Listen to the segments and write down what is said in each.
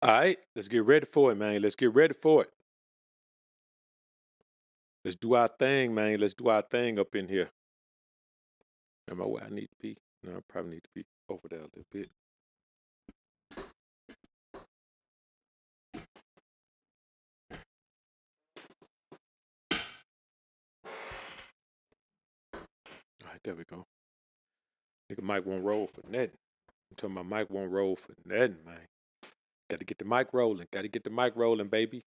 All right, let's get ready for it, man. Let's get ready for it. Let's do our thing, man. Let's do our thing up in here. Am I where I need to be? No, I probably need to be over there a little bit. All right, there we go. Nigga mic won't roll for nothing. I'm talking about mic won't roll for nothing, man. Got to get the mic rolling. Got to get the mic rolling, baby.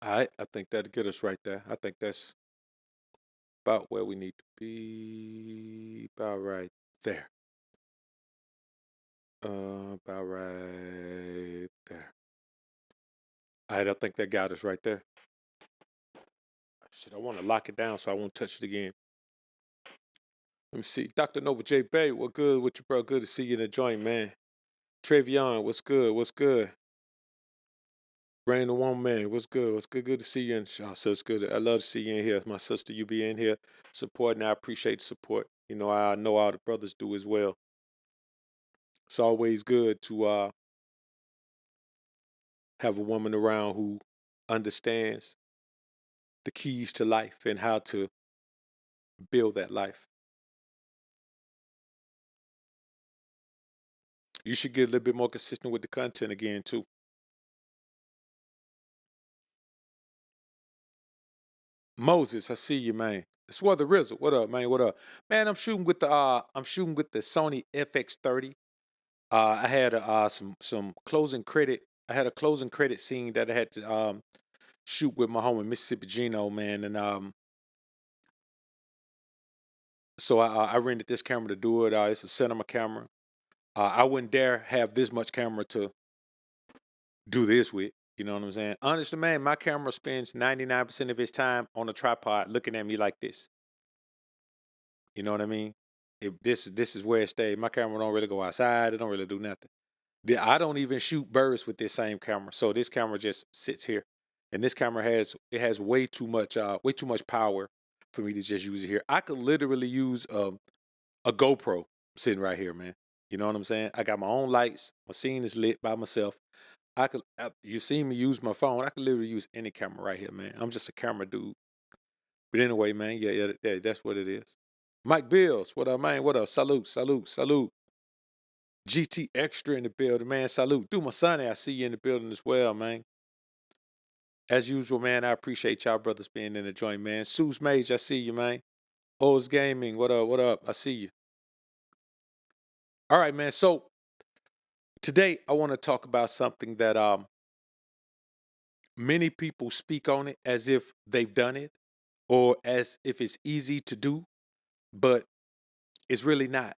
All right, I think that'll get us right there. I think that's about where we need to be. About right there. About right there. All right, I think that got us right there. Shit, I want to lock it down so I won't touch it again. Let me see. Dr. Nova J. Bay, what good with you, bro? Good to see you in the joint, man. Travion, what's good? What's good? Brain the One Man, what's good? What's good? Good to see you in. Oh, so it's good. I love to see you in here. My sister, you be in here supporting. I appreciate the support. You know, I know all the brothers do as well. It's always good to have a woman around who understands the keys to life and how to build that life. You should get a little bit more consistent with the content again, too. Moses, I see you, man. It's Weather Rizzle. What up, man? What up? Man, I'm shooting with the Sony FX30. I had some closing credit. I had a closing credit scene that I had to shoot with my homie Mississippi Gino, man, and so I rented this camera to do it. It's a cinema camera. I wouldn't dare have this much camera to do this with. You know what I'm saying? Honestly, man, my camera spends 99% of its time on a tripod looking at me like this. You know what I mean? If this is where it stays. My camera don't really go outside. It don't really do nothing. I don't even shoot birds with this same camera. So this camera just sits here, and this camera has way too much power for me to just use it here. I could literally use a GoPro sitting right here, man. You know what I'm saying? I got my own lights. My scene is lit by myself. You see me use my phone. I could literally use any camera right here, man. I'm just a camera dude. But anyway, man, yeah, that's what it is. Mike Bills, what up, man? What up? Salute, salute, salute. GT Extra in the building, man. Salute. Do my son, I see you in the building as well, man. As usual, man, I appreciate y'all brothers being in the joint, man. Sue's Mage, I see you, man. O's Gaming, what up, what up? I see you. All right, man. So today I want to talk about something that many people speak on it as if they've done it or as if it's easy to do, but it's really not.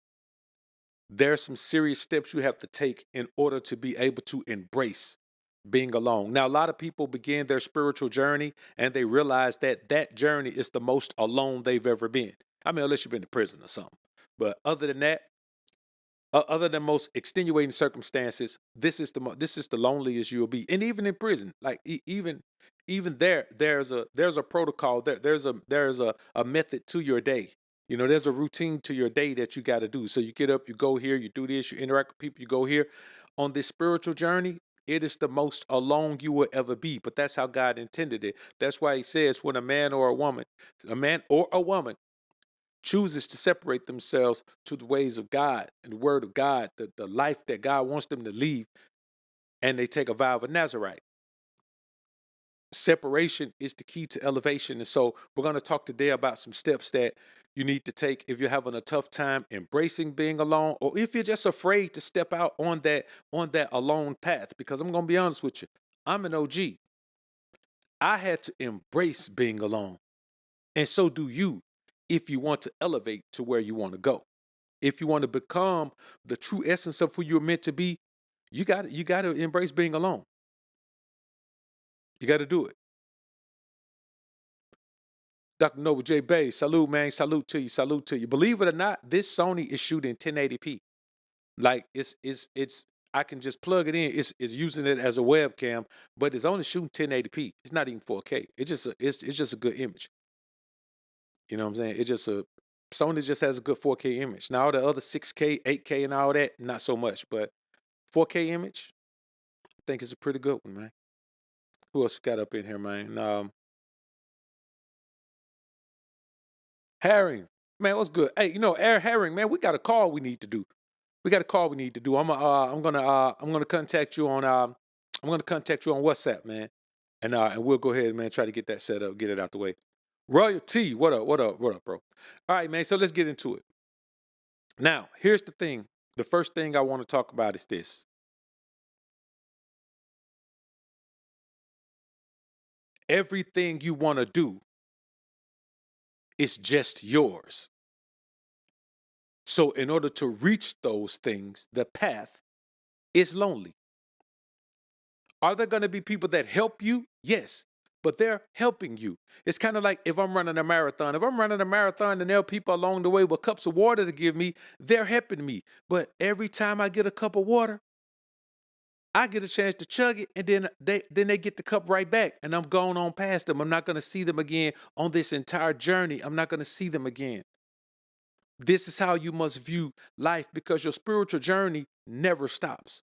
There are some serious steps you have to take in order to be able to embrace being alone. Now, a lot of people begin their spiritual journey and they realize that that journey is the most alone they've ever been. I mean, unless you've been to prison or something. But other than that, other than most extenuating circumstances, this is the loneliest you'll be. And even in prison, like even there, there's a protocol. There's a method to your day. You know, there's a routine to your day that you got to do. So you get up, you go here, you do this, you interact with people, you go here. On this spiritual journey, it is the most alone you will ever be. But that's how God intended it. That's why He says, when a man or a woman chooses to separate themselves to the ways of God and the word of God, the life that God wants them to lead, and they take a vow of a Nazarite. Separation is the key to elevation. And so we're going to talk today about some steps that you need to take if you're having a tough time embracing being alone, or if you're just afraid to step out on that alone path. Because I'm going to be honest with you, I'm an OG. I had to embrace being alone. And so do you if you want to elevate to where you want to go. If you want to become the true essence of who you're meant to be, you got to embrace being alone. You got to do it. Dr. Nova J. Bay, salute, man. Salute to you. Salute to you. Believe it or not, this Sony is shooting 1080p. Like it's I can just plug it in. It's using it as a webcam, but it's only shooting 1080p. It's not even 4K. It's just a good image. You know what I'm saying? It's just a Sony just has a good 4K image. Now the other 6K, 8K, and all that, not so much. But 4K image, I think it's a pretty good one, man. Who else got up in here, man? Herring, man, what's good? Hey, Air Herring, man, we got a call we need to do. We got a call we need to do. I'm gonna contact you on WhatsApp, man, and we'll go ahead, man, try to get that set up, get it out the way. Royalty, what up, what up, what up, bro? All right, man. So let's get into it. Now, here's the thing. The first thing I want to talk about is this. Everything you want to do is just yours. So in order to reach those things, the path is lonely. Are there going to be people that help you? Yes, but they're helping you. It's kind of like if I'm running a marathon. If I'm running a marathon and there are people along the way with cups of water to give me, they're helping me. But every time I get a cup of water, I get a chance to chug it, and then they get the cup right back, and I'm going on past them. I'm not going to see them again on this entire journey. I'm not going to see them again. This is how you must view life, because your spiritual journey never stops.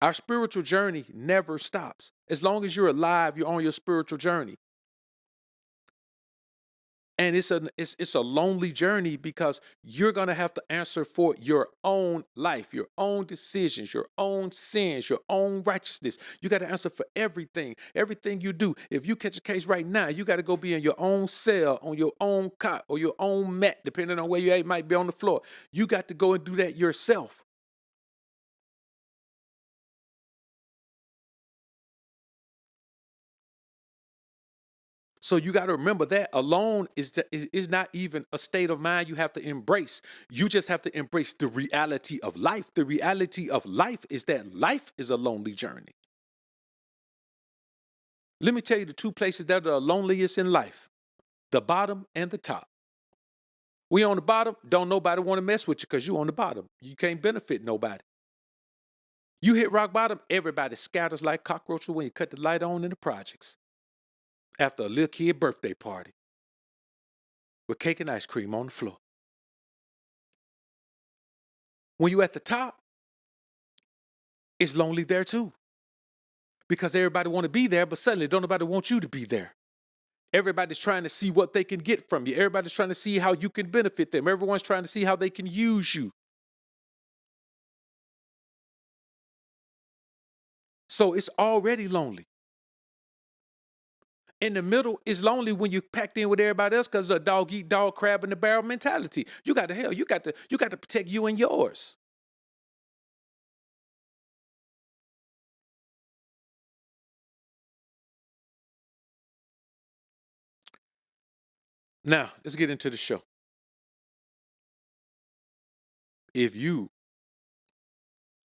Our spiritual journey never stops. As long as you're alive, you're on your spiritual journey. And it's a lonely journey, because you're going to have to answer for your own life, your own decisions, your own sins, your own righteousness. You got to answer for everything you do. If you catch a case right now, you got to go be in your own cell, on your own cot, or your own mat, depending on where you might be on the floor. You got to go and do that yourself. So you got to remember that alone is not even a state of mind you have to embrace. You just have to embrace the reality of life. The reality of life is that life is a lonely journey. Let me tell you the two places that are loneliest in life: the bottom and the top. We on the bottom, don't nobody want to mess with you because you on the bottom. You can't benefit nobody. You hit rock bottom, everybody scatters like cockroaches when you cut the light on in the projects after a little kid birthday party with cake and ice cream on the floor. When you at the top, it's lonely there too, because everybody want to be there, but suddenly don't nobody want you to be there. Everybody's trying to see what they can get from you. Everybody's trying to see how you can benefit them. Everyone's trying to see how they can use you. So it's already lonely. In the middle is lonely when you packed in with everybody else, because a dog eat dog, crab in the barrel mentality. You got to you got to protect you and yours. Now let's get into the show. If you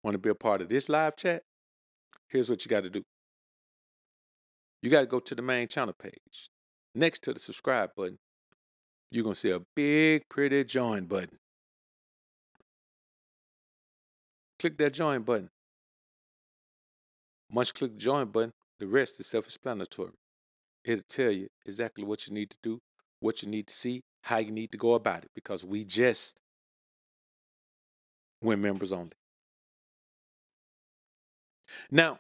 want to be a part of this live chat, here's what you got to do. You got to go to the main channel page. Next to the subscribe button, you're going to see a big, pretty join button. Click that join button. Once you click the join button, the rest is self-explanatory. It'll tell you exactly what you need to do, what you need to see, how you need to go about it, because we just went members only. Now,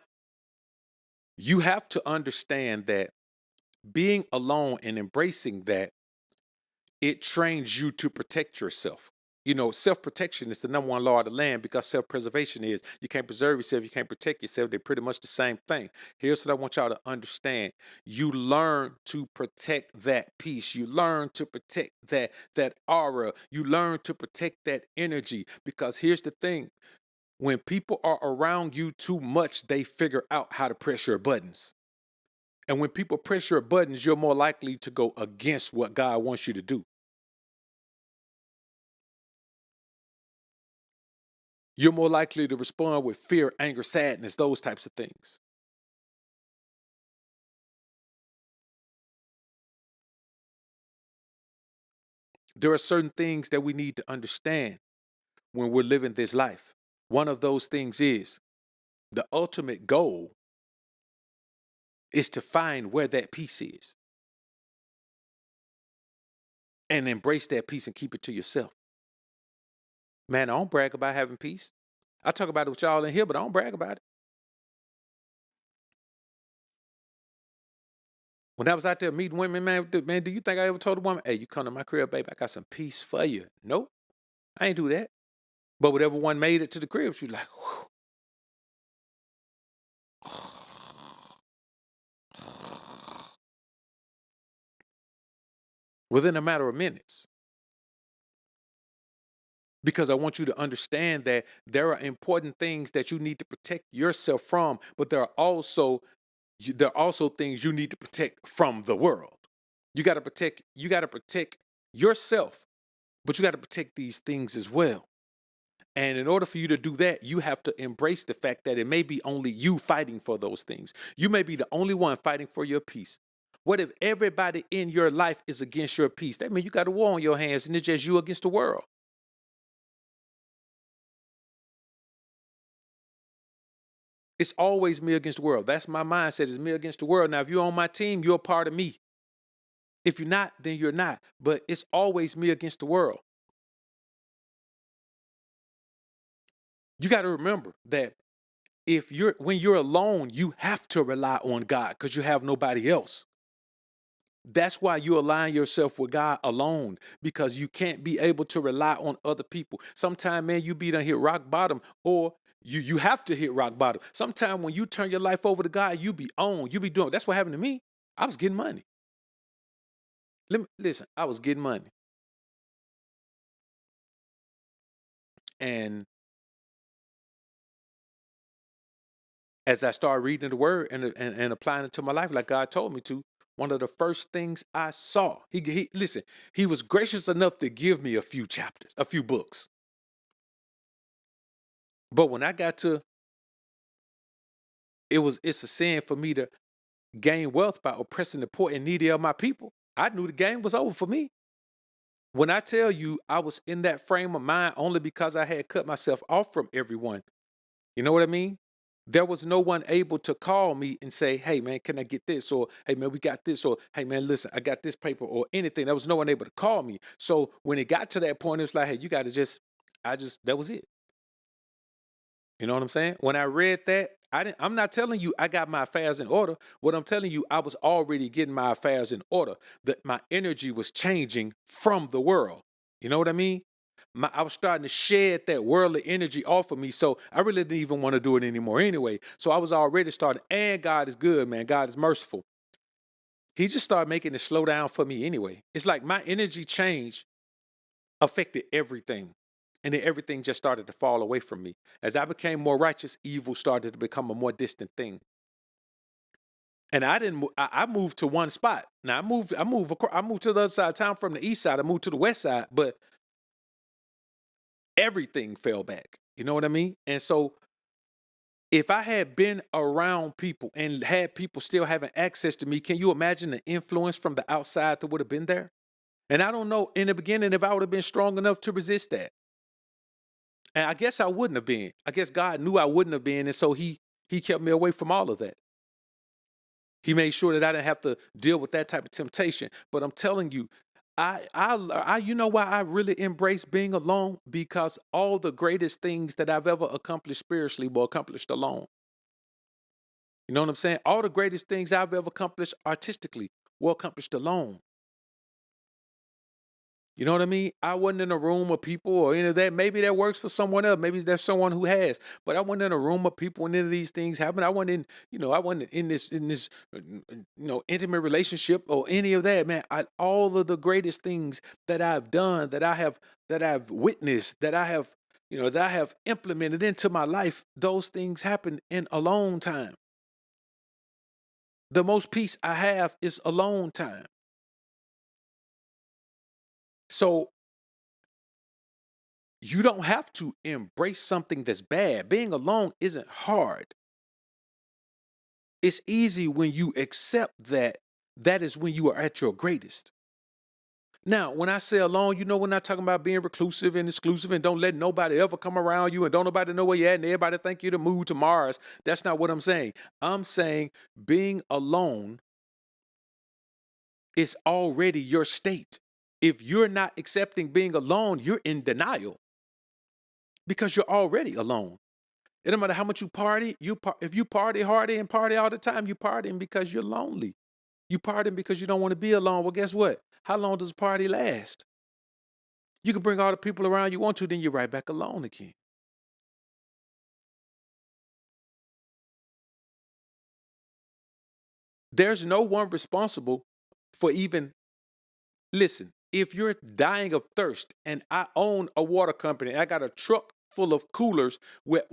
you have to understand that being alone and embracing that, it trains you to protect yourself. Self-protection is the number one law of the land, because self-preservation is you can't preserve yourself, you can't protect yourself. They're pretty much the same thing. Here's what I want y'all to understand. You learn to protect that peace. You learn to protect that aura. You learn to protect that energy, because here's the thing. When people are around you too much, they figure out how to press your buttons. And when people press your buttons, you're more likely to go against what God wants you to do. You're more likely to respond with fear, anger, sadness, those types of things. There are certain things that we need to understand when we're living this life. One of those things is the ultimate goal is to find where that peace is. and embrace that peace and keep it to yourself. Man, I don't brag about having peace. I talk about it with y'all in here, but I don't brag about it. When I was out there meeting women, man, do you think I ever told a woman, hey, you come to my crib, babe, I got some peace for you? Nope, I ain't do that. But whatever one made it to the crib, she was like, within a matter of minutes. Because I want you to understand that there are important things that you need to protect yourself from, but there are also things you need to protect from the world. You got to protect yourself, but you got to protect these things as well. And in order for you to do that, you have to embrace the fact that it may be only you fighting for those things. You may be the only one fighting for your peace. What if everybody in your life is against your peace? That means you got a war on your hands and it's just you against the world. It's always me against the world. That's my mindset, is me against the world. Now, if you're on my team, you're a part of me. If you're not, then you're not. But it's always me against the world. You got to remember that when you're alone, you have to rely on God because you have nobody else. That's why you align yourself with God alone, because you can't be able to rely on other people. Sometimes, man, you be done hit rock bottom, or you have to hit rock bottom. Sometimes when you turn your life over to God, you be on. You be doing. That's what happened to me. I was getting money. Listen, I was getting money, and as I started reading the Word and applying it to my life, like God told me to, one of the first things I saw, listen, He was gracious enough to give me a few chapters, a few books. But when I got to, it's a sin for me to gain wealth by oppressing the poor and needy of my people. I knew the game was over for me. When I tell you I was in that frame of mind only because I had cut myself off from everyone, you know what I mean? There was no one able to call me and say, hey, man, can I get this? Or, hey, man, we got this. Or, hey, man, listen, I got this paper or anything. There was no one able to call me. So when it got to that point, it was like, hey, you got to that was it. You know what I'm saying? When I read that, I'm not telling you I got my affairs in order. What I'm telling you, I was already getting my affairs in order. That my energy was changing from the world. You know what I mean? I was starting to shed that worldly energy off of me. So I really didn't even want to do it anymore anyway. So I was already starting, and God is good, man. God is merciful. He just started making it slow down for me anyway. It's like my energy change affected everything. And then everything just started to fall away from me. As I became more righteous, evil started to become a more distant thing. And I didn't. I moved to one spot. Now I moved to the other side of town from the east side. I moved to the west side, but everything fell back. You know what I mean? And so, if I had been around people and had people still having access to me, can you imagine the influence from the outside that would have been there? And I don't know in the beginning if I would have been strong enough to resist that. And I guess I wouldn't have been. I guess God knew I wouldn't have been, and so He kept me away from all of that. He made sure that I didn't have to deal with that type of temptation. But I'm telling you, you know why I really embrace being alone? Because all the greatest things that I've ever accomplished spiritually were accomplished alone. You know what I'm saying? All the greatest things I've ever accomplished artistically were accomplished alone. You know what I mean? I wasn't in a room of people or any of that. Maybe that works for someone else. Maybe there's someone who has. But I wasn't in a room of people when any of these things happen. I wasn't in, I wasn't in this intimate relationship or any of that, man. All of the greatest things that I've done, that I've witnessed, that I have implemented into my life, those things happen in alone time. The most peace I have is alone time. So you don't have to embrace something that's bad. Being alone isn't hard. It's easy when you accept that is when you are at your greatest. Now, when I say alone, we're not talking about being reclusive and exclusive and don't let nobody ever come around you and don't nobody know where you're at and everybody think you're to move to Mars. That's not what I'm saying. I'm saying being alone is already your state. If you're not accepting being alone, you're in denial because you're already alone. It don't matter how much you party, if you party hardy and party all the time, you partying because you're lonely. You partying because you don't want to be alone. Well, guess what? How long does a party last? You can bring all the people around you want to, then you're right back alone again. There's no one responsible for even, listen, if you're dying of thirst and I own a water company, I got a truck full of coolers with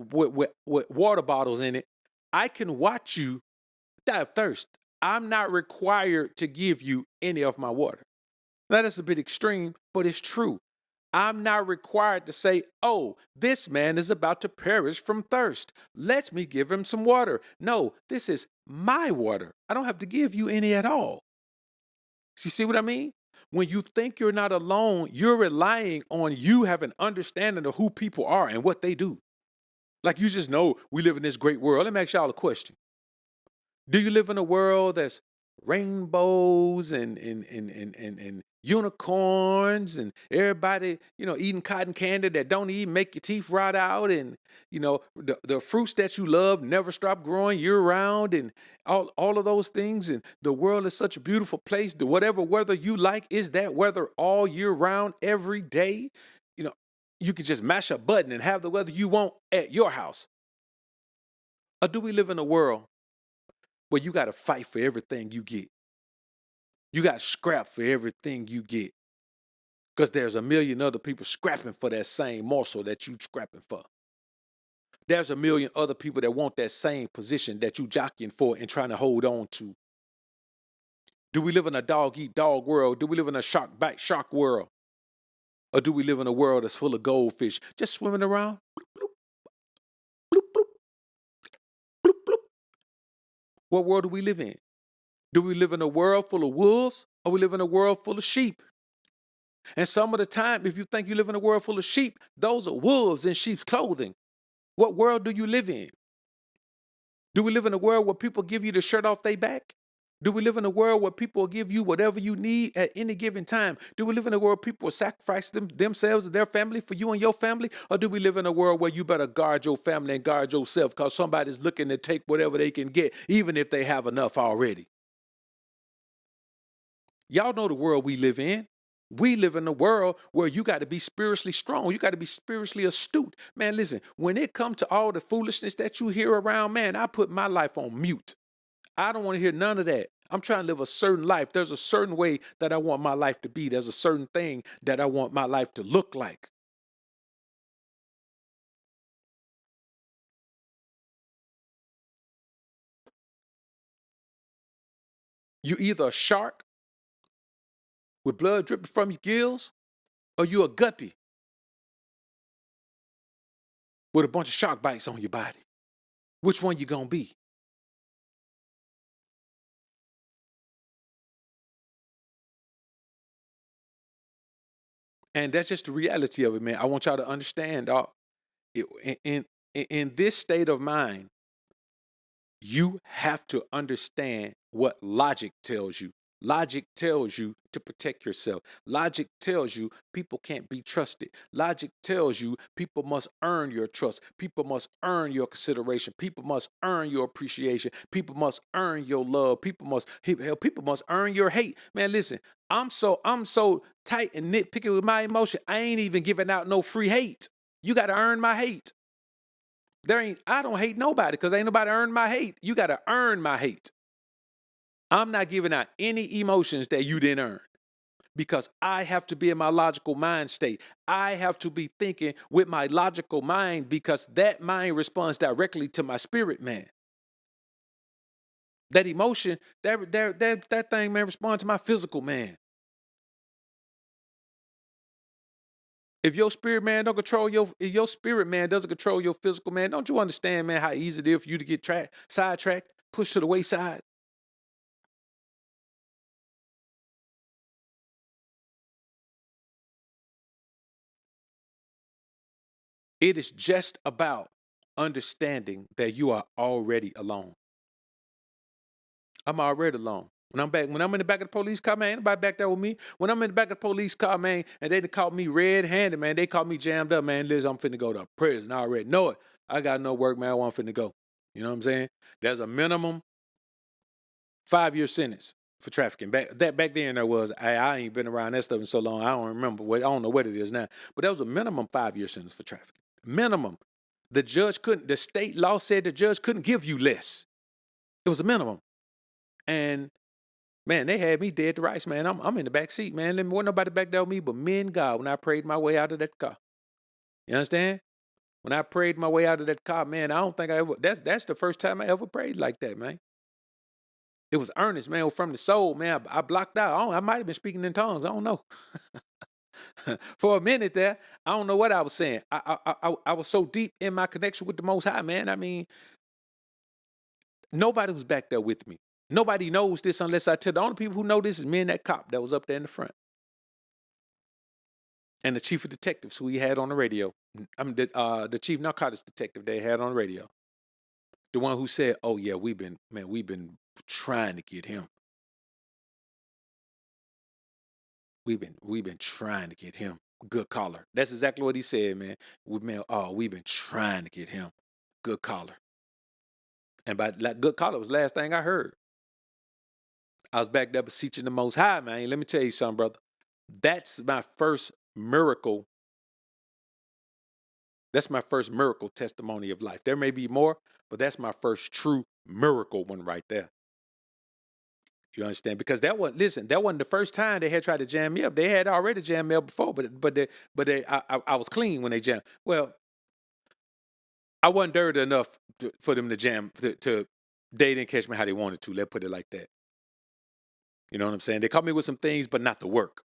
water bottles in it, I can watch you die of thirst. I'm not required to give you any of my water. Now, that's a bit extreme, but it's true. I'm not required to say, oh, this man is about to perish from thirst. Let me give him some water. No, this is my water. I don't have to give you any at all. You see what I mean? When you think you're not alone, you're relying on you having understanding of who people are and what they do. Like you just know we live in this great world. Let me ask y'all a question. Do you live in a world that's rainbows and unicorns and everybody, eating cotton candy that don't even make your teeth rot out, and the fruits that you love never stop growing year round, and all of those things, and the world is such a beautiful place. The whatever weather you like is that weather all year round every day. You know, you can just mash a button and have the weather you want at your house. Or do we live in a world where you got to fight for everything you get? You got to scrap for everything you get because there's a million other people scrapping for that same morsel that you scrapping for. There's a million other people that want that same position that you jockeying for and trying to hold on to. Do we live in a dog eat dog world? Do we live in a shark bite shark world? Or do we live in a world that's full of goldfish just swimming around? Bloop, bloop, bloop, bloop. What world do we live in? Do we live in a world full of wolves, or we live in a world full of sheep? And some of the time, if you think you live in a world full of sheep, those are wolves in sheep's clothing. What world do you live in? Do we live in a world where people give you the shirt off their back? Do we live in a world where people will give you whatever you need at any given time? Do we live in a world where people will sacrifice themselves and their family for you and your family? Or do we live in a world where you better guard your family and guard yourself because somebody's looking to take whatever they can get, even if they have enough already? Y'all know the world we live in. We live in a world where you got to be spiritually strong. You got to be spiritually astute. Man, listen, when it comes to all the foolishness that you hear around, man, I put my life on mute. I don't want to hear none of that. I'm trying to live a certain life. There's a certain way that I want my life to be. There's a certain thing that I want my life to look like. You either a shark with blood dripping from your gills, or you a guppy with a bunch of shark bites on your body. Which one you gonna be? And that's just the reality of it, man. I want y'all to understand, dog. In this state of mind, you have to understand what logic tells you. Logic tells you to protect yourself. Logic tells you people can't be trusted. Logic tells you people must earn your trust. People must earn your consideration. People must earn your appreciation. People must earn your love. People must earn your hate. Man, listen, I'm so tight and nitpicky with my emotion. I ain't even giving out no free hate. You got to earn my hate. I don't hate nobody because ain't nobody earned my hate. You got to earn my hate. I'm not giving out any emotions that you didn't earn because I have to be in my logical mind state. I have to be thinking with my logical mind because that mind responds directly to my spirit, man. That emotion, that thing, man, responds to my physical man. If your spirit man don't control if your spirit man doesn't control your physical man, don't you understand, man, how easy it is for you to get sidetracked, pushed to the wayside? It is just about understanding that you are already alone. I'm already alone. When I'm in the back of the police car, man, ain't nobody back there with me. When I'm in the back of the police car, man, and they done caught me red-handed, man, they caught me jammed up, man. Listen, I'm finna go to prison. I already know it. I got no work, man. I want finna go. You know what I'm saying? There's a minimum 5-year sentence for trafficking. Back then there was. I ain't been around that stuff in so long. I don't remember I don't know what it is now. But there was a minimum 5-year sentence for trafficking. Minimum. The state law said the judge couldn't give you less. It was a minimum. And man, they had me dead to rights, man. I'm in the back seat, man. Wasn't nobody back there with me but me and God when I prayed my way out of that car. You understand? When I prayed my way out of that car, man, I don't think I ever. That's the first time I ever prayed like that, man. It was earnest, man. It was from the soul, man. I blocked out. I might have been speaking in tongues. I don't know. For a minute there, I don't know what I was saying. I was so deep in my connection with the Most High, man. I mean, nobody was back there with me. Nobody knows this unless I tell. The only people who know this is me and that cop that was up there in the front. And the chief of detectives who he had on the radio. I mean, the chief narcotics detective they had on the radio. The one who said, "Oh yeah, we've been trying to get him. We've been trying to get him. Good caller." That's exactly what he said, man. We've been trying to get him. Good caller. And by like good caller was the last thing I heard. I was back there beseeching the Most High, man. Let me tell you something, brother. That's my first miracle. That's my first miracle testimony of life. There may be more, but that's my first true miracle one right there. You understand? Because that wasn't the first time they had tried to jam me up. They had already jammed me up before, I was clean when they jammed. Well, I wasn't dirty enough for them to jam to they didn't catch me how they wanted to. Let's put it like that. You know what I'm saying? They caught me with some things, but not the work.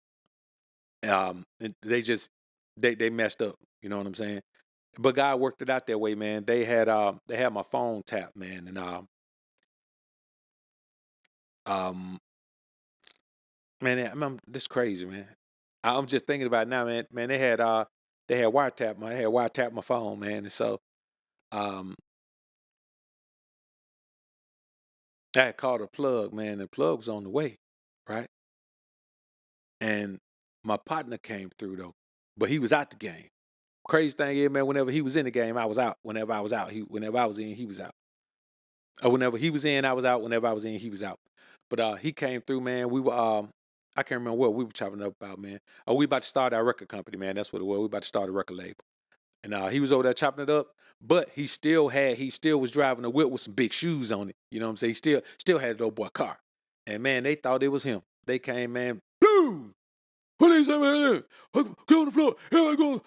And they messed up. You know what I'm saying? But God worked it out that way, man. They had my phone tapped, man, and um man, this crazy, man. I'm just thinking about it now, man. Man, they had wiretapped my phone, man, and so um I had called a plug, man. The plug was on the way, right? And my partner came through though, but he was out the game. Crazy thing is, man, whenever he was in the game, I was out. Whenever I was out, whenever I was in, he was out. Or whenever he was in, I was out. Whenever I was in, he was out. But he came through, man. We were I can't remember what we were chopping up about, man. Oh, we about to start our record company, man. That's what it was. We about to start a record label. And he was over there chopping it up, but he still was driving a whip with some big shoes on it. You know what I'm saying? He still had a little boy car. And man, they thought it was him. They came, man, boom! Police, man, get on the floor. Here I go.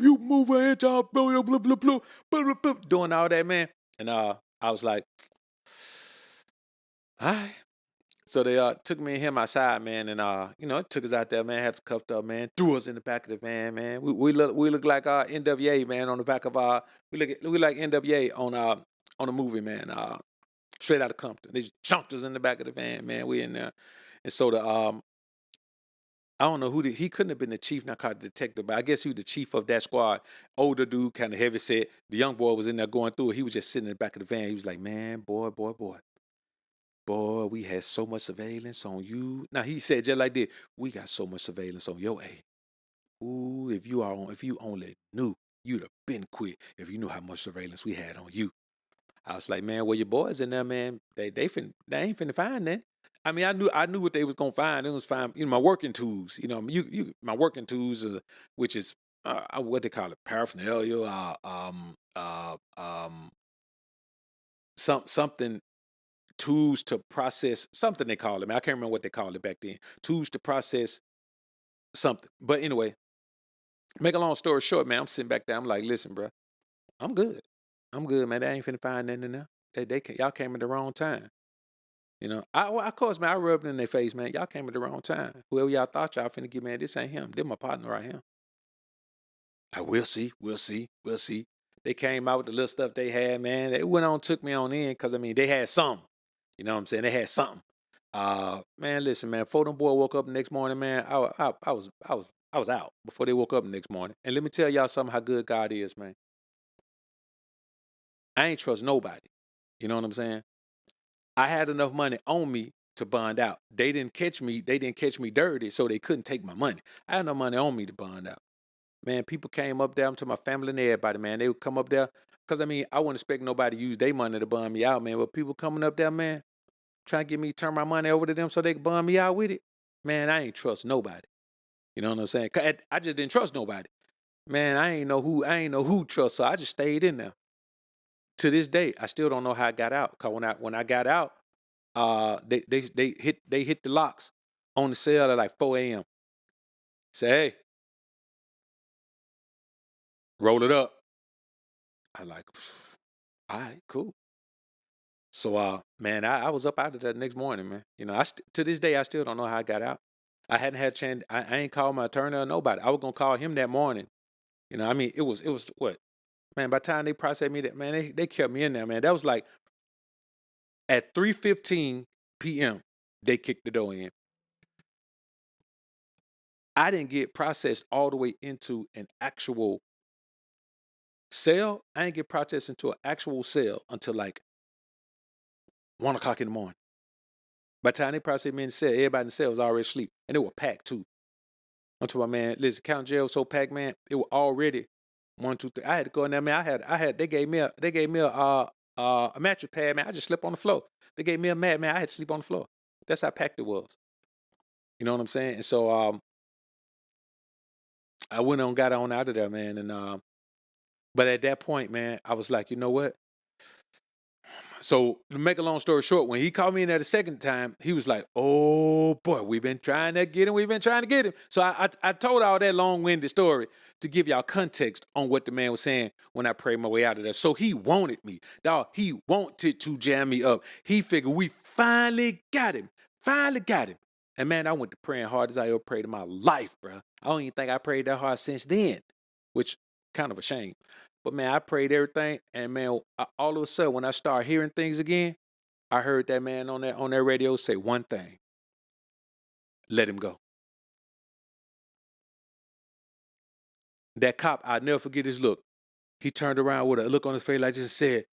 You move an inch, I'll blow you, blah, blah, blah, blah, blah, blah, doing all that, man. And I was like, all right. So they took me and him outside, man, and took us out there, man, had us cuffed up, man, threw us in the back of the van, man. We look like NWA, man, on the back of we like NWA on a movie, man. Straight out of Compton. They chunked us in the back of the van, man. We in there. And so I don't know he couldn't have been the chief narcotic detective, but I guess he was the chief of that squad. Older dude, kind of heavy set. The young boy was in there going through it. He was just sitting in the back of the van. He was like, man, boy. Boy, we had so much surveillance on you. Now he said just like this, we got so much surveillance on your A. Ooh, if you only knew, you'd have been quit if you knew how much surveillance we had on you. I was like, man, well, your boys in there, man, they ain't finna find that. I mean, I knew what they was gonna find. It was find, my working tools. My working tools, which is what they call it, paraphernalia, something tools to process something they call it. I can't remember what they called it back then. Tools to process something. But anyway, make a long story short, man, I'm sitting back there. I'm like, listen, bro, I'm good. I'm good, man. They ain't finna find nothing in there. Y'all came at the wrong time. Of course, man, I rubbed it in their face, man. Y'all came at the wrong time. Whoever y'all thought y'all finna get, man, this ain't him. This my partner right here. We'll see. We'll see. They came out with the little stuff they had, man. They went on, took me on in, because I mean, they had something. You know what I'm saying? They had something. Man, listen, man. Before them boy woke up the next morning, man, I was out before they woke up the next morning. And let me tell y'all something how good God is, man. I ain't trust nobody. You know what I'm saying? I had enough money on me to bond out. They didn't catch me. They didn't catch me dirty, so they couldn't take my money. I had no money on me to bond out. Man, people came up there to my family and everybody, man. They would come up there. Because, I mean, I wouldn't expect nobody to use their money to bond me out, man. But people coming up there, man, trying to get me to turn my money over to them so they can bond me out with it. Man, I ain't trust nobody. You know what I'm saying? 'Cause I just didn't trust nobody. Man, I ain't know who trust, so I just stayed in there. To this day, I still don't know how I got out. Cause when I got out, they hit the locks on the cell at like 4 a.m. Say, hey, roll it up. I like, all right, cool. So man, I was up out of there the next morning, man. You know, to this day I still don't know how I got out. I hadn't had a chance. I ain't called my attorney or nobody. I was gonna call him that morning. You know, I mean, it was what, man. By the time they processed me, that man, they kept me in there, man. That was like at 3:15 p.m. They kicked the door in. I didn't get processed all the way into an actual cell. I didn't get processed into an actual cell until like 1 o'clock in the morning. By the time they processed me in the cell, everybody in the cell was already asleep, and they were packed too. I'm talking about, man, listen, Count Jail was so packed, man. It was already 1, 2, 3. I had to go in there, man. They gave me a mattress pad, man. I just slept on the floor. They gave me a mat, man. I had to sleep on the floor. That's how packed it was. You know what I'm saying? And so I went on, got on out of there, man. And but at that point, man, I was like, you know what? So to make a long story short, when he called me in there the second time, he was like, "Oh boy, we've been trying to get him. We've been trying to get him." So I told all that long-winded story to give y'all context on what the man was saying when I prayed my way out of there. So he wanted me, dog. He wanted to jam me up. He figured we finally got him. Finally got him. And man, I went to praying hard as I ever prayed in my life, bro. I don't even think I prayed that hard since then, which kind of a shame. But man, I prayed everything, and man, all of a sudden, when I started hearing things again, I heard that man on that radio say one thing: "Let him go." That cop, I'll never forget his look. He turned around with a look on his face like this and said,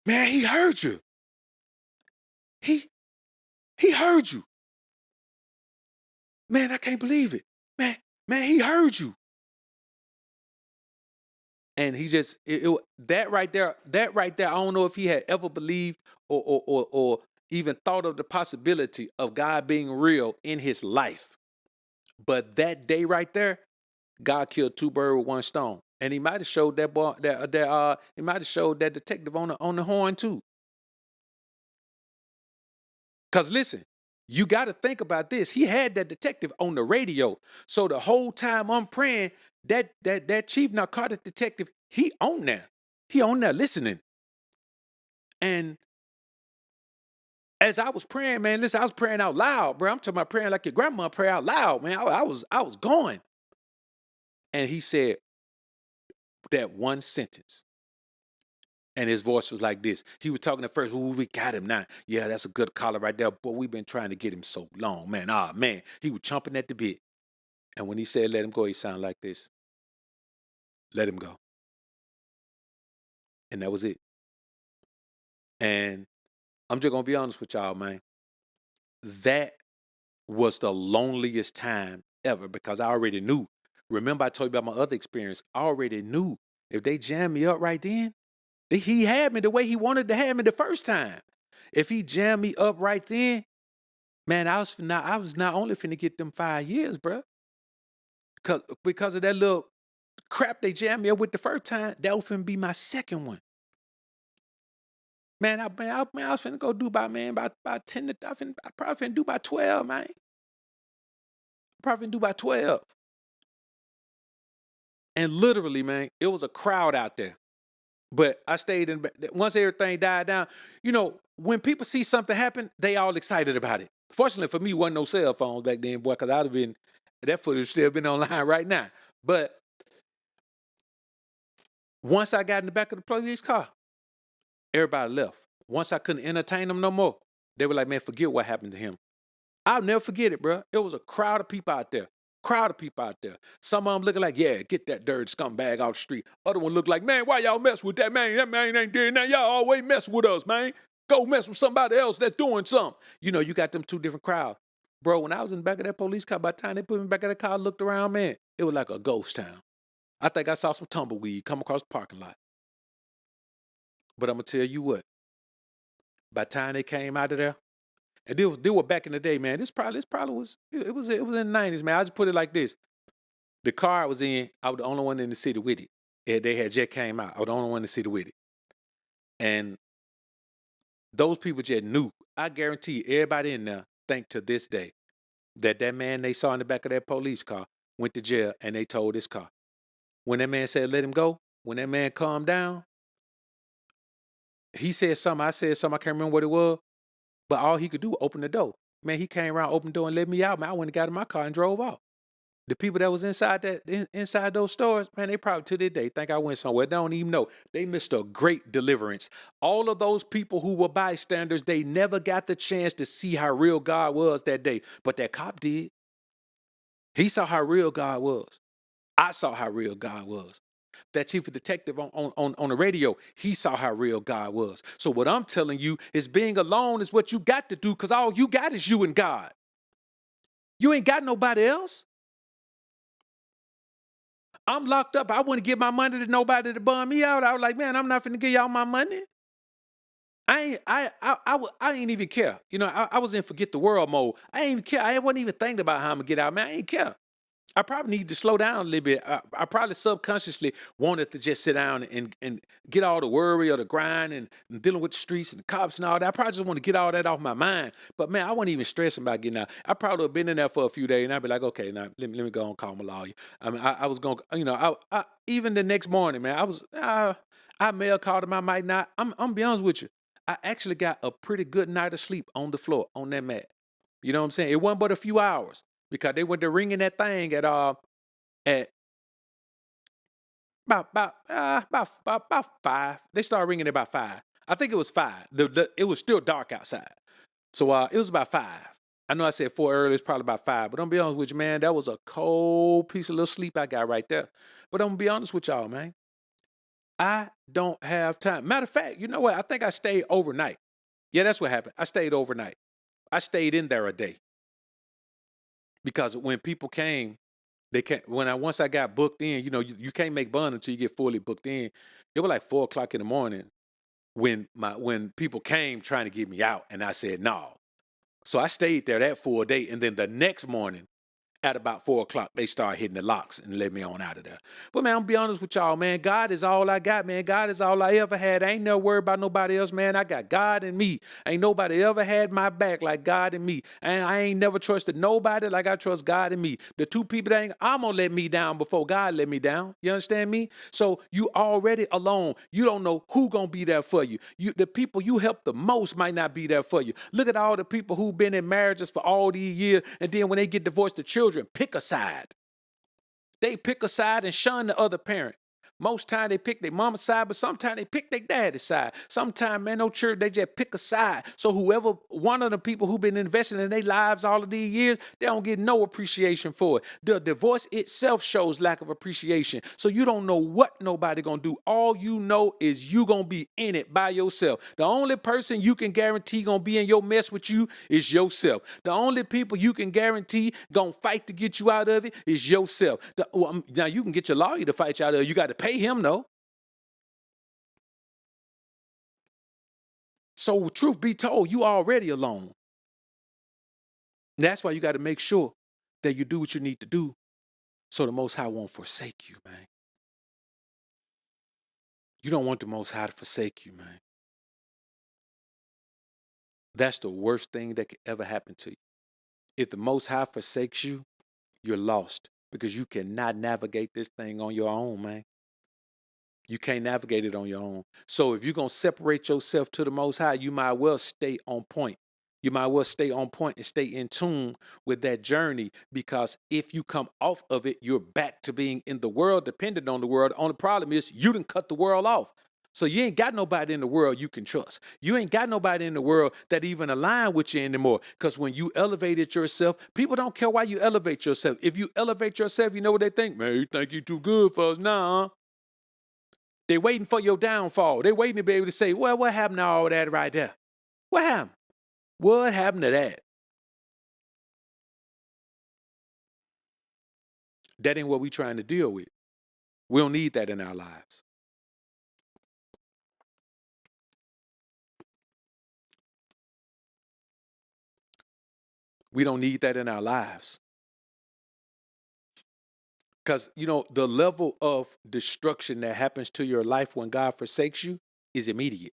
"Man, he heard you. He he heard you. Man, I can't believe it. Man, he heard you." And he just that right there, I don't know if he had ever believed or even thought of the possibility of God being real in his life. But that day right there, God killed two birds with one stone. And he might have showed that boy he might have showed that detective on the horn too. Cause listen, you got to think about this. He had that detective on the radio. So the whole time I'm praying, that chief narcotic detective, he on there. He on there listening. And as I was praying, man, listen, I was praying out loud, bro. I'm talking about praying like your grandma pray out loud, man. I was going. And he said that one sentence. And his voice was like this. He was talking at first, "Ooh, we got him now. Yeah, that's a good collar right there. But we've been trying to get him so long, man. Ah, man." He was chomping at the bit. And when he said, "Let him go," he sounded like this: "Let him go." And that was it. And I'm just going to be honest with y'all, man. That was the loneliest time ever because I already knew. Remember, I told you about my other experience. I already knew if they jammed me up right then, he had me the way he wanted to have me the first time. If he jammed me up right then, man, I was not only finna get them 5 years, bro. Because of that little crap they jammed me up with the first time, that was finna be my second one. Man, I was finna go do about 10 to I probably finna do about 12, man. Probably finna do about 12. And literally, man, it was a crowd out there. But I stayed in. Once everything died down, you know, when people see something happen, they all excited about it. Fortunately for me, wasn't no cell phones back then, boy, because I'd have been, that footage still been online right now. But once I got in the back of the police car, everybody left. Once I couldn't entertain them no more, they were like, "Man, forget what happened to him." I'll never forget it, bro. It was a crowd of people out there. Crowd of people out there. Some of them looking like, "Yeah, get that dirty scumbag off the street." Other one looked like, "Man, why y'all mess with that man? That man ain't doing that. Y'all always mess with us, man." Go mess with somebody else that's doing something. You know, you got them two different crowds. Bro, when I was in the back of that police car, by the time they put me back in the car, I looked around, man, it was like a ghost town. I think I saw some tumbleweed come across the parking lot. But I'm going to tell you what, by the time they came out of there, and they were back in the day, man. This probably was it was in the 90s, man. I just put it like this. The car I was in, I was the only one in the city with it. And they had just came out. I was the only one in the city with it. And those people just knew. I guarantee you, everybody in there think to this day that man they saw in the back of that police car went to jail and they told his car. When that man said, let him go, when that man calmed down, he said something, I said something, I can't remember what it was, but all he could do was open the door. Man, he came around, opened the door and let me out, man. I went and got in my car and drove off. The people that was inside those stores, man, they probably to this day think I went somewhere. They don't even know. They missed a great deliverance. All of those people who were bystanders, they never got the chance to see how real God was that day. But that cop did. He saw how real God was. I saw how real God was. That chief of detective on the radio, he saw how real God was. So what I'm telling you is being alone is what you got to do, because all you got is you and God. You ain't got nobody else. I'm locked up. I wouldn't give my money to nobody to bum me out. I was like, man, I'm not finna give y'all my money. I ain't even care. You know, I was in forget the world mode. I ain't even care. I wasn't even thinking about how I'm gonna get out, man. I ain't care. I probably need to slow down a little bit. I probably subconsciously wanted to just sit down and get all the worry or the grind and dealing with the streets and the cops and all that. I probably just want to get all that off my mind. But man, I wasn't even stressing about getting out. I probably have been in there for a few days and I'd be like, okay, now let me go and call my lawyer. I mean, I was going to, you know, I even the next morning, man, I may have called him, I might not. I'm be honest with you. I actually got a pretty good night of sleep on the floor, on that mat. You know what I'm saying? It wasn't but a few hours, because they went to ringing that thing at about 5. They started ringing at about 5. I think it was 5. It was still dark outside, so it was about 5. I know I said 4 earlier. It's probably about 5. But I'm gonna be honest with you, man. That was a cold piece of little sleep I got right there. But I'm gonna be honest with y'all, man. I don't have time. Matter of fact, you know what? I think I stayed overnight. Yeah, that's what happened. I stayed overnight. I stayed in there a day, because when people came, they can't. Once I got booked in, you know, you can't make bond until you get fully booked in. It was like 4 o'clock in the morning when people came trying to get me out, and I said no. So I stayed there that full day, and then the next morning, at about 4 o'clock, they start hitting the locks and let me on out of there. But man, I'm gonna be honest with y'all, man. God is all I got, man. God is all I ever had. I ain't never worried about nobody else, man. I got God and me. Ain't nobody ever had my back like God and me. And I ain't never trusted nobody like I trust God and me. The two people that I'm gonna let me down before God let me down. You understand me? So you already alone. You don't know who gonna be there for you. The people you help the most might not be there for you. Look at all the people who've been in marriages for all these years, and then when they get divorced, the children pick a side. They pick a side and shun the other parent. Most time they pick their mama's side, but sometimes they pick their daddy's side. Sometimes, man, no church, they just pick a side. So whoever, one of the people who've been investing in their lives all of these years, they don't get no appreciation for it. The divorce itself shows lack of appreciation. So you don't know what nobody gonna do. All you know is you gonna be in it by yourself. The only person you can guarantee gonna be in your mess with you is yourself. The only people you can guarantee gonna fight to get you out of it is yourself. Now you can get your lawyer to fight you out of it. You got to pay him though. So truth be told, you already alone. And that's why you got to make sure that you do what you need to do, so the Most High won't forsake you, man. You don't want the Most High to forsake you, man. That's the worst thing that could ever happen to you. If the Most High forsakes you, you're lost, because you cannot navigate this thing on your own, man. You can't navigate it on your own. So if you're going to separate yourself to the Most High, you might well stay on point. You might well stay on point and stay in tune with that journey, because if you come off of it, you're back to being in the world, dependent on the world. The only problem is you done cut the world off. So you ain't got nobody in the world you can trust. You ain't got nobody in the world that even align with you anymore. Because when you elevated yourself, people don't care why you elevate yourself. If you elevate yourself, you know what they think? Man, you think you too good for us? Nah. They waiting for your downfall. They waiting to be able to say, well, what happened to all that right there? What happened? What happened to that? That ain't what we trying to deal with. We don't need that in our lives. We don't need that in our lives. Because, the level of destruction that happens to your life when God forsakes you is immediate.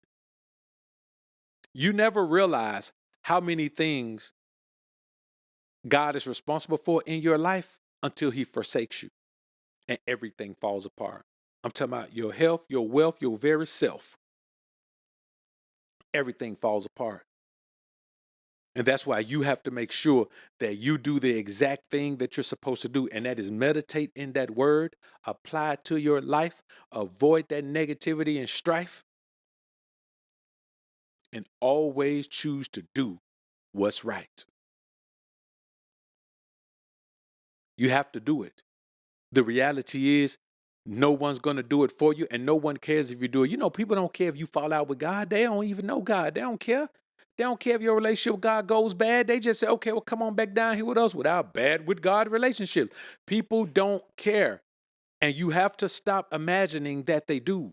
You never realize how many things God is responsible for in your life until he forsakes you and everything falls apart. I'm talking about your health, your wealth, your very self. Everything falls apart. And that's why you have to make sure that you do the exact thing that you're supposed to do. And that is meditate in that word, apply it to your life, avoid that negativity and strife, and always choose to do what's right. You have to do it. The reality is, no one's going to do it for you, and no one cares if you do it. People don't care if you fall out with God. They don't even know God. They don't care. They don't care if your relationship with God goes bad. They just say, okay, well, come on back down here with us without bad with God relationships. People don't care. And you have to stop imagining that they do.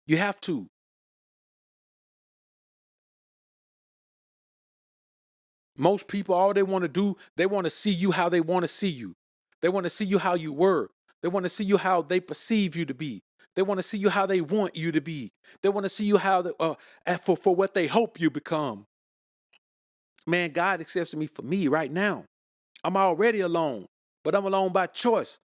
You have to. Most people, all they want to do, they want to see you how they want to see you. They want to see you how you were. They want to see you how they perceive you to be. They want to see you how they want you to be. They want to see you how for what they hope you become. Man, God accepts me for me right now. I'm already alone, but I'm alone by choice.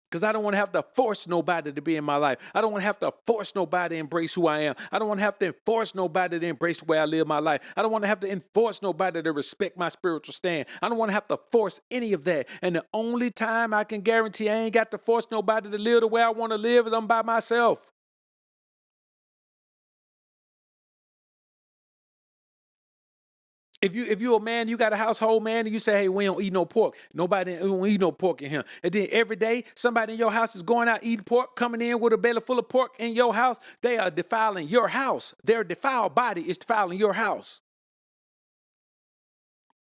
Because I don't want to have to force nobody to be in my life. I don't want to have to force nobody to embrace who I am. I don't want to have to enforce nobody to embrace the way I live my life. I don't want to have to enforce nobody to respect my spiritual stand. I don't want to have to force any of that. And the only time I can guarantee I ain't got to force nobody to live the way I want to live is I'm by myself. If you're a man, you got a household man, and you say, hey, we don't eat no pork. Nobody don't eat no pork in here. And then every day, somebody in your house is going out eating pork, coming in with a belly full of pork in your house. They are defiling your house. Their defiled body is defiling your house.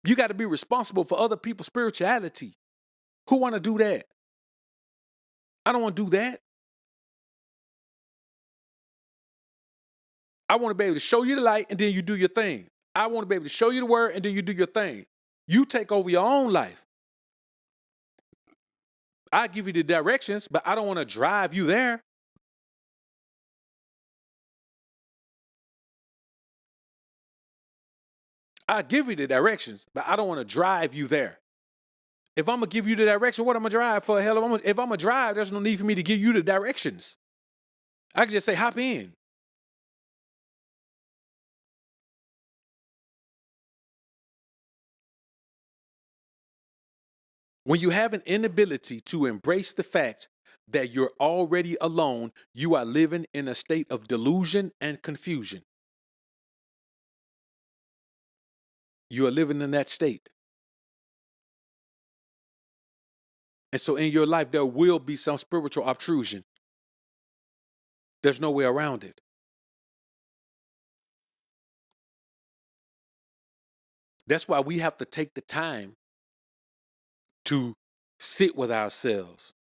You got to be responsible for other people's spirituality. Who want to do that? I don't want to do that. I want to be able to show you the light and then you do your thing. I want to be able to show you the word and then you do your thing. You take over your own life. I give you the directions, but I don't want to drive you there. I give you the directions, but I don't want to drive you there. If I'm gonna give you the direction, what I'm gonna drive for? Hell, if I'm gonna drive, there's no need for me to give you the directions. I can just say hop in. When you have an inability to embrace the fact that you're already alone, you are living in a state of delusion and confusion. You are living in that state. And so in your life, there will be some spiritual obtrusion. There's no way around it. That's why we have to take the time to sit with ourselves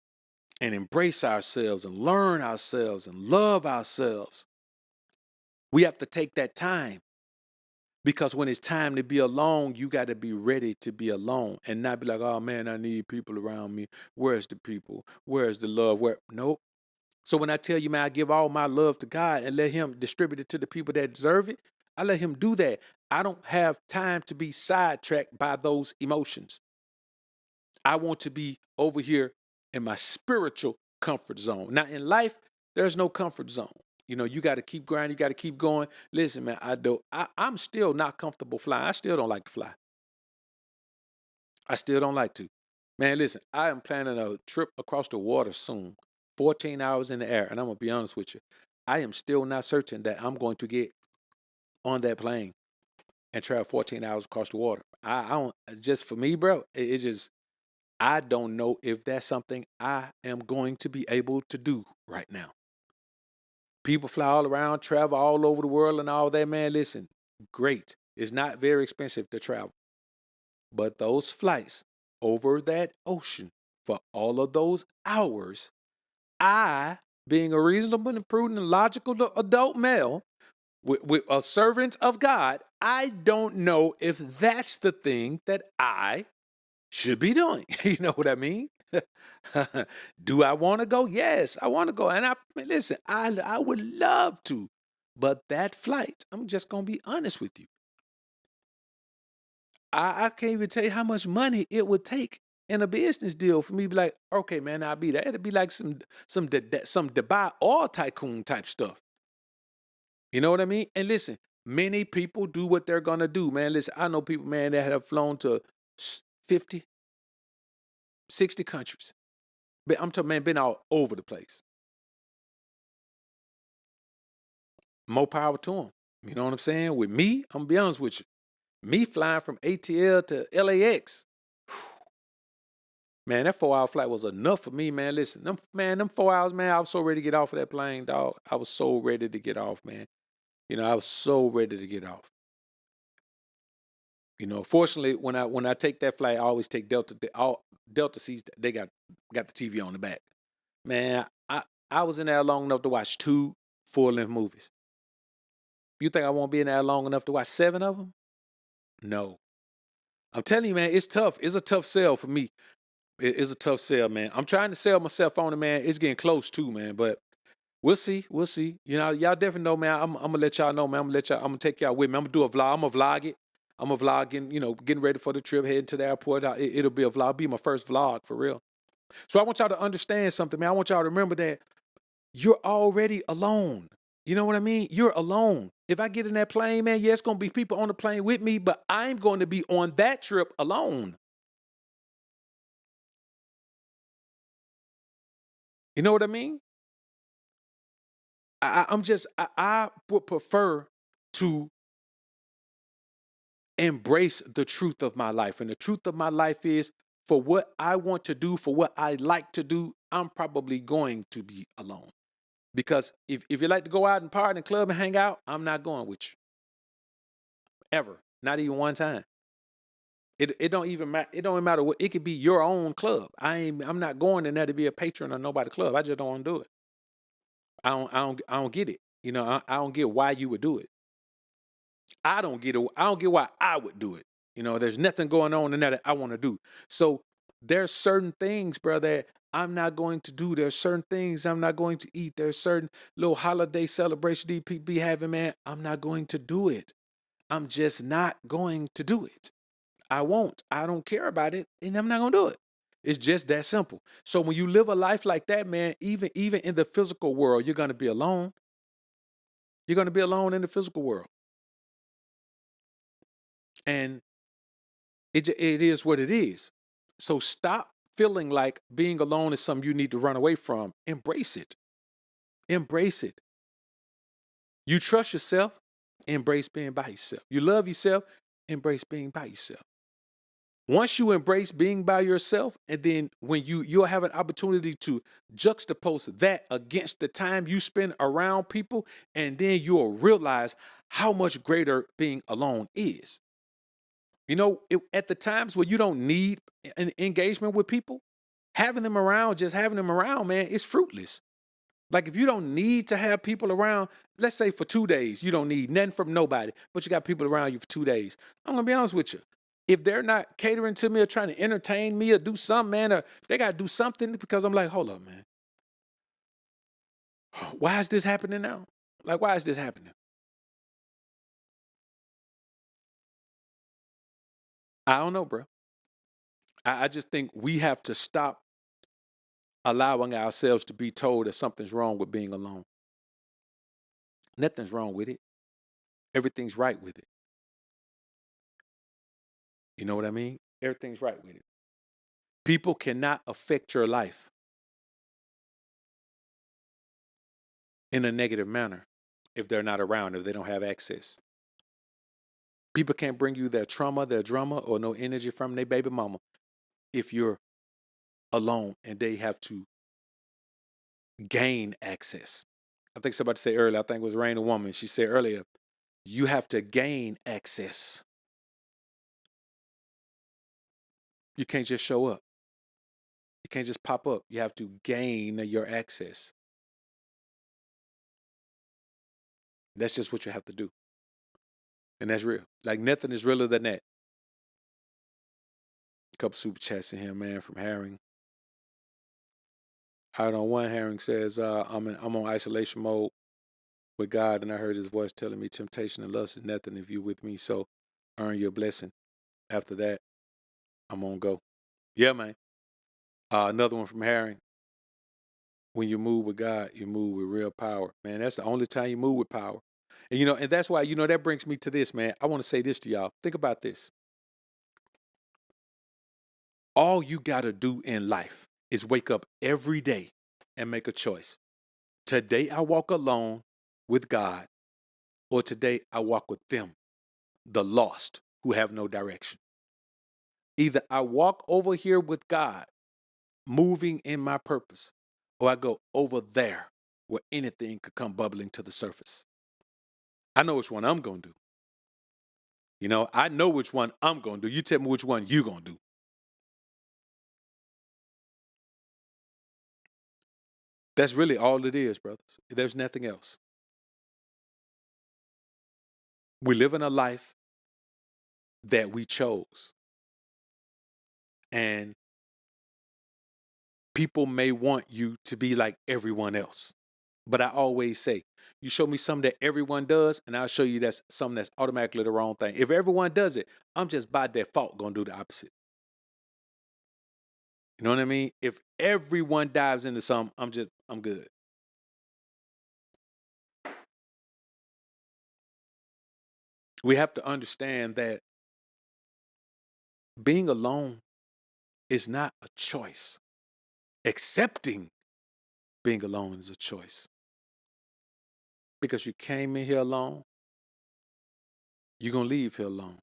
and embrace ourselves and learn ourselves and love ourselves. We have to take that time because when it's time to be alone, you got to be ready to be alone and not be like, oh man, I need people around me. Where's the people? Where's the love? Nope. So when I tell you, man, I give all my love to God and let him distribute it to the people that deserve it, I let him do that. I don't have time to be sidetracked by those emotions. I want to be over here in my spiritual comfort zone. Now, in life, there's no comfort zone. You got to keep grinding. You got to keep going. Listen, man, I'm still not comfortable flying. I still don't like to fly. I still don't like to. Man, listen, I am planning a trip across the water soon, 14 hours in the air. And I'm going to be honest with you. I am still not certain that I'm going to get on that plane and travel 14 hours across the water. I don't, just for me, bro, it's just, I don't know if that's something I am going to be able to do right now. People fly all around, travel all over the world and all that, man. Listen, great. It's not very expensive to travel. But those flights over that ocean for all of those hours, I, being a reasonable and prudent and logical adult male, with a servant of God, I don't know if that's the thing that I should be doing. You know what I mean? Do I want to go? Yes, I want to go. And listen, I would love to, but that flight, I'm just gonna be honest with you. I can't even tell you how much money it would take in a business deal for me to be like, okay, man, I'll be there. It'd be like some Dubai oil tycoon type stuff. You know what I mean? And listen, many people do what they're gonna do, man. Listen, I know people, man, that have flown to 50, 60 countries. But I'm talking, man, been all over the place. More power to them. You know what I'm saying? With me, I'm gonna be honest with you. Me flying from ATL to LAX, man, that 4 hour flight was enough for me, man. Listen, them 4 hours, man, I was so ready to get off of that plane, dog. I was so ready to get off, man. I was so ready to get off. Fortunately, when I take that flight, I always take Delta. All Delta seats, they got the TV on the back. Man, I was in there long enough to watch 2 full-length movies. You think I won't be in there long enough to watch 7 of them? No. I'm telling you, man, it's tough. It's a tough sell for me. It's a tough sell, man. I'm trying to sell myself on it, man. It's getting close too, man. But we'll see. We'll see. Y'all definitely know, man. I'm gonna let y'all know, man. I'm gonna take y'all with me. I'm gonna do a vlog. I'm gonna vlog it. I'm gonna vlog getting ready for the trip, heading to the airport. It'll be a vlog. Be my first vlog for real. So I want y'all to understand something, man. I want y'all to remember that you're already alone. You know what I mean? You're alone. If I get in that plane, man, yeah, it's gonna be people on the plane with me, but I'm going to be on that trip alone. You know what I mean? I would prefer to embrace the truth of my life. And the truth of my life is, for what I want to do, for what I like to do, I'm probably going to be alone. Because if you like to go out and party and club and hang out, I'm not going with you. Ever. Not even one time. It don't even matter. It don't even matter what. It could be your own club. I'm not going in there to be a patron of nobody's club. I just don't want to do it. I don't get it. I don't get why you would do it. I don't get it. I don't get why I would do it. There's nothing going on in that I want to do. So there's certain things, bro, that I'm not going to do. There's certain things I'm not going to eat. There's certain little holiday celebration these people be having, man. I'm not going to do it. I'm just not going to do it. I won't. I don't care about it, and I'm not gonna do it. It's just that simple. So when you live a life like that, man, even in the physical world, you're gonna be alone. You're gonna be alone in the physical world, and it is what it is. So stop feeling like being alone is something you need to run away from. Embrace it. Embrace it. You trust yourself. Embrace being by yourself. You love yourself. Embrace being by yourself. Once you embrace being by yourself, and then when you'll have an opportunity to juxtapose that against the time you spend around people, and then you'll realize how much greater being alone is. At the times where you don't need an engagement with people, just having them around, man, it's fruitless. Like if you don't need to have people around, let's say for 2 days, you don't need nothing from nobody, but you got people around you for 2 days. I'm gonna be honest with you. If they're not catering to me or trying to entertain me or do something, man, or they gotta do something because I'm like, hold up, man. Why is this happening now? Like, why is this happening? I don't know, bro. I just think we have to stop allowing ourselves to be told that something's wrong with being alone. Nothing's wrong with it. Everything's right with it. You know what I mean? Everything's right with it. People cannot affect your life in a negative manner if they're not around, if they don't have access. People can't bring you their trauma, their drama, or no energy from their baby mama if you're alone and they have to gain access. I think somebody said earlier, I think it was Rain a Woman. She said earlier, You have to gain access. You can't just show up. You can't just pop up. You have to gain your access. That's just what you have to do. And that's real. Like nothing is realer than that. A couple super chats in here, man, from Herring. Out on one, Herring says, I'm on isolation mode with God, and I heard his voice telling me temptation and lust is nothing if you with me. So earn your blessing. After that, I'm on go. Yeah, man. Another one from Herring. When you move with God, you move with real power. Man, that's the only time you move with power. And and that's why, that brings me to this, man. I want to say this to y'all. Think about this. All you gotta do in life is wake up every day and make a choice. Today I walk alone with God, or today I walk with them, the lost who have no direction. Either I walk over here with God, moving in my purpose, or I go over there where anything could come bubbling to the surface. I know which one I'm going to do. I know which one I'm going to do. You tell me which one you going to do. That's really all it is, brothers. There's nothing else. We live in a life that we chose. And people may want you to be like everyone else. But I always say, you show me something that everyone does, and I'll show you that's something that's automatically the wrong thing. If everyone does it, I'm just by default going to do the opposite. You know what I mean? If everyone dives into something, I'm good. We have to understand that being alone is not a choice. Accepting being alone is a choice. Because you came in here alone, you're going to leave here alone.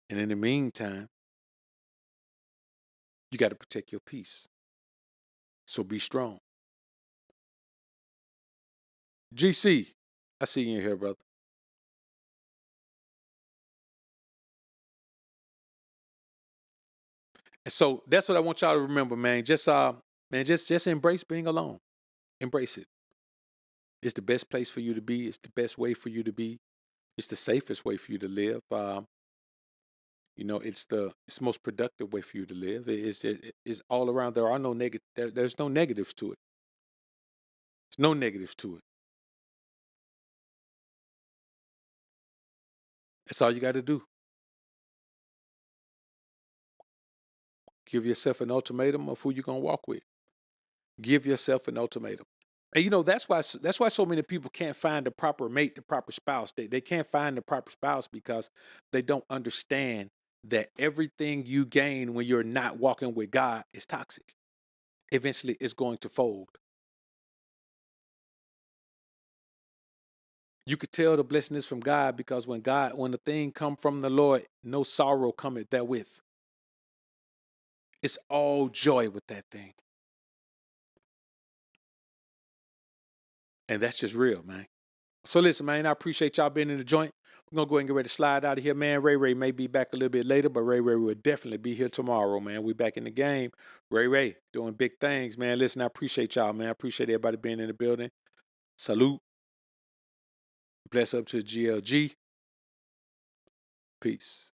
And in the meantime, you got to protect your peace. So be strong. GC, I see you in here, brother. And so that's what I want y'all to remember, man. Just embrace being alone. Embrace it. It's the best place for you to be. It's the best way for you to be. It's the safest way for you to live. It's the most productive way for you to live. It's all around. There are no negative. There's no negatives to it. There's no negatives to it. That's all you got to do. Give yourself an ultimatum of who you're gonna walk with. Give yourself an ultimatum. And that's why so many people can't find the proper mate, the proper spouse. They can't find the proper spouse because they don't understand that everything you gain when you're not walking with God is toxic. Eventually it's going to fold. You could tell the blessing is from God because when the thing come from the Lord, no sorrow cometh therewith. It's all joy with that thing. And that's just real, man. So listen, man, I appreciate y'all being in the joint. We're gonna go ahead and get ready to slide out of here, man. Ray may be back a little bit later, but Ray will definitely be here tomorrow, man. We back in the game. Ray doing big things, man. Listen, I appreciate y'all, man. I appreciate everybody being in the building. Salute. Bless up to GLG. Peace.